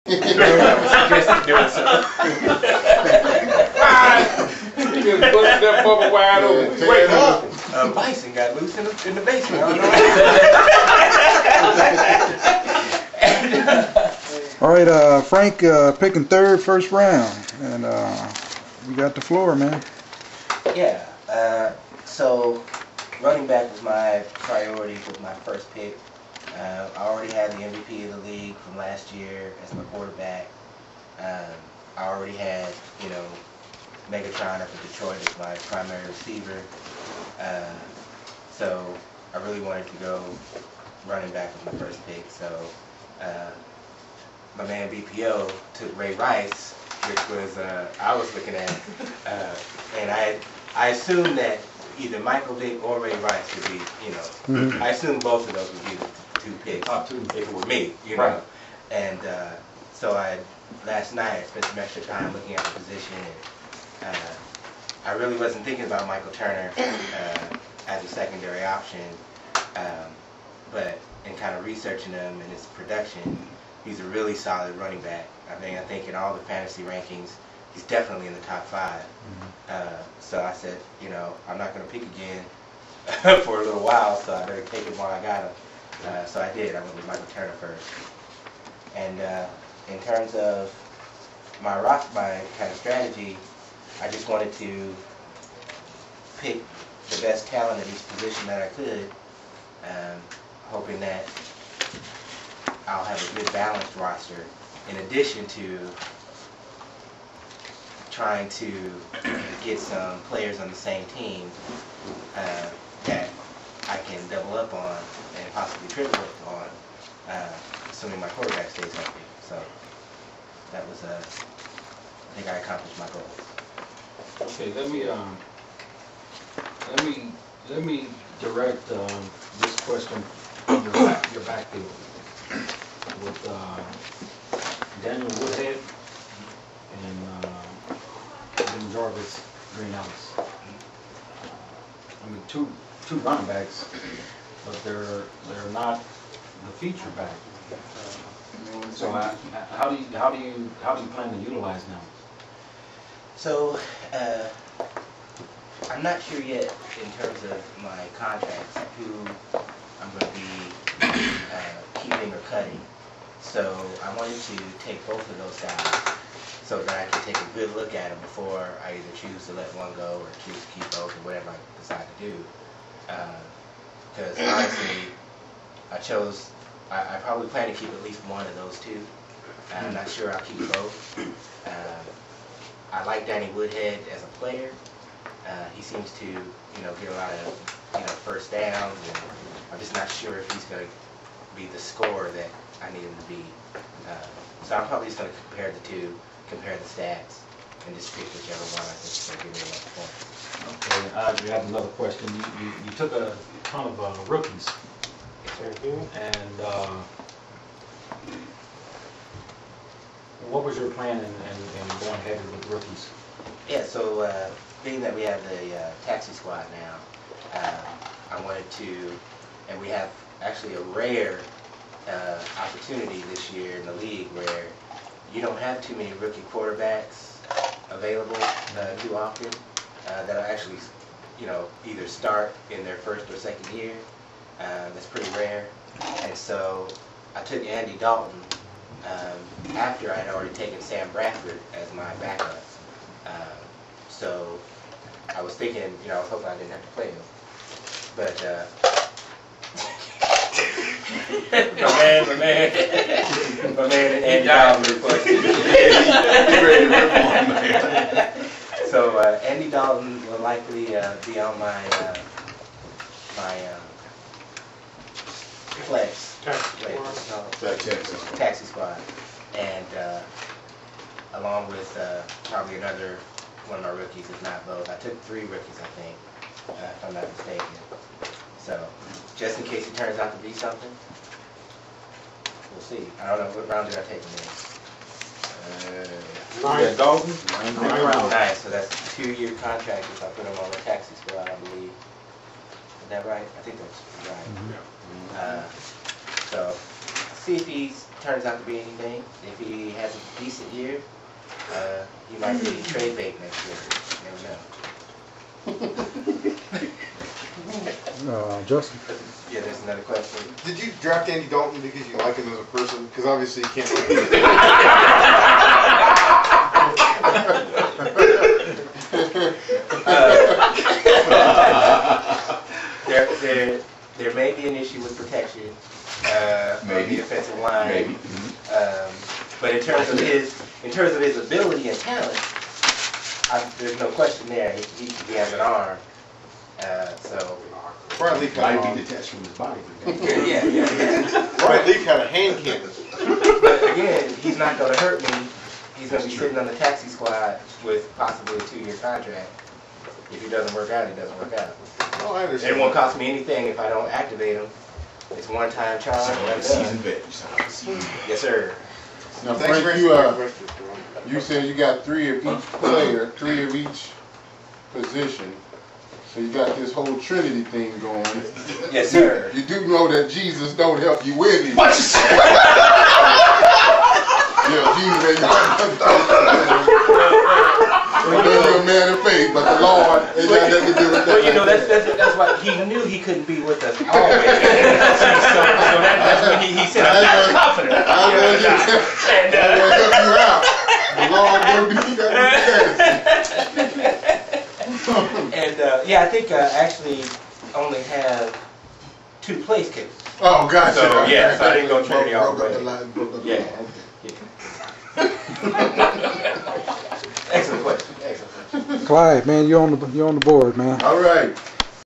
Suggested doing something. He just busted that bubble wide open. Wait up. Bison got loose in the basement. I don't know. All right, Frank, picking third, first round, and you got the floor, man. Yeah. So running back was my priority with my first pick. I already had the MVP of the league from last year as my quarterback. I already had, Megatron up in Detroit as my primary receiver. So I really wanted to go running back with my first pick. So my man BPO took Ray Rice, which was I was looking at, and I assumed that either Michael Vick or Ray Rice would be, I assumed both of those would be the two picks if it were me, Right. And so last night I spent some extra time looking at the position, and I really wasn't thinking about Michael Turner as a secondary option, but in kind of researching him and his production, he's a really solid running back. I think in all the fantasy rankings, he's definitely in the top 5. So I said, I'm not going to pick again for a little while, so I better take him while I got him. So I did. I went with Michael Turner first. And in terms of my kind of strategy, I just wanted to pick the best talent at each position that I could, hoping that I'll have a good balanced roster, in addition to trying to get some players on the same team that I can double up on and possibly triple up on, assuming my quarterback stays healthy. So that was I think I accomplished my goals. Okay, let me direct this question on your backfield with Daniel Woodhead and Ben Jarvis Green Ellis. Two running backs, but they're not the feature back. So how do you plan to utilize them? So I'm not sure yet in terms of my contracts who I'm going to be keeping or cutting. So I wanted to take both of those guys so that I can take a good look at them before I either choose to let one go or choose to keep both or whatever I decide to do. Because honestly, I probably plan to keep at least one of those two. I'm not sure I'll keep both. I like Danny Woodhead as a player. He seems to, get a lot of, first downs, and I'm just not sure if he's going to be the scorer that I need him to be. So I'm probably just going to compare the two, compare the stats, and just pick whichever one I think is going to give me the most points. Okay, I have another question. You took a ton of rookies, and what was your plan in going ahead with rookies? Yeah, so being that we have the taxi squad now, I wanted to, and we have actually a rare opportunity this year in the league where you don't have too many rookie quarterbacks available too often that are actually, either start in their first or second year. That's pretty rare. And so I took Andy Dalton after I had already taken Sam Bradford as my backup. So I was thinking, I was hoping I didn't have to play him. But my man Andy Dalton requested. So Andy Dalton will likely be on my flex taxi squad, and along with probably another one of my rookies, if not both. I took 3 rookies, I think, if I'm not mistaken. So just in case it turns out to be something, we'll see. I don't know, what round did I take him in? Dalton? 9, so that's a 2-year contract if I put him on the taxi squad, I believe. Is that right? I think that's right. So see if he turns out to be anything. If he decent year, he might be trade bait next year. You never know. Justin. Yeah, there's another question. Did you draft Andy Dalton because you like him as a person? Because obviously you can't like him. There may be an issue with protection on the offensive line. Maybe. But in terms of his ability and talent, there's no question there. He has an arm. So Brian Lee Might kind be detached from his body. yeah. Brian Lee kind of hand cannon. But again, he's not going to hurt me. He's going to be sitting on the taxi squad with possibly a 2-year contract. If he doesn't work out, he doesn't work out. Oh, I understand. It won't cost me anything if I don't activate him. It's one-time charge. Season vet. Yes, sir. Now, Thanks for Frank, answering my question. you said you got 3 of each player, 3 of each position. So you got this whole Trinity thing going. Yes, sir. You do know that Jesus don't help you win it. What you say? Yeah, Jesus ain't got nothing to do with it. You're a man of faith, but the Lord ain't got nothing to do with that. Well, you know, that's why he knew he couldn't be with us always. so that's when he said, I'm not confident. I'm going to help you out. The Lord will be that. And yeah, I think I actually only have 2 place kickers. Oh, gotcha. So, yeah, so I didn't go Trinity all the Broke up way. line, broke up the Yeah. line. Excellent question. Excellent question. Clyde, man, you're on the board, man. All right.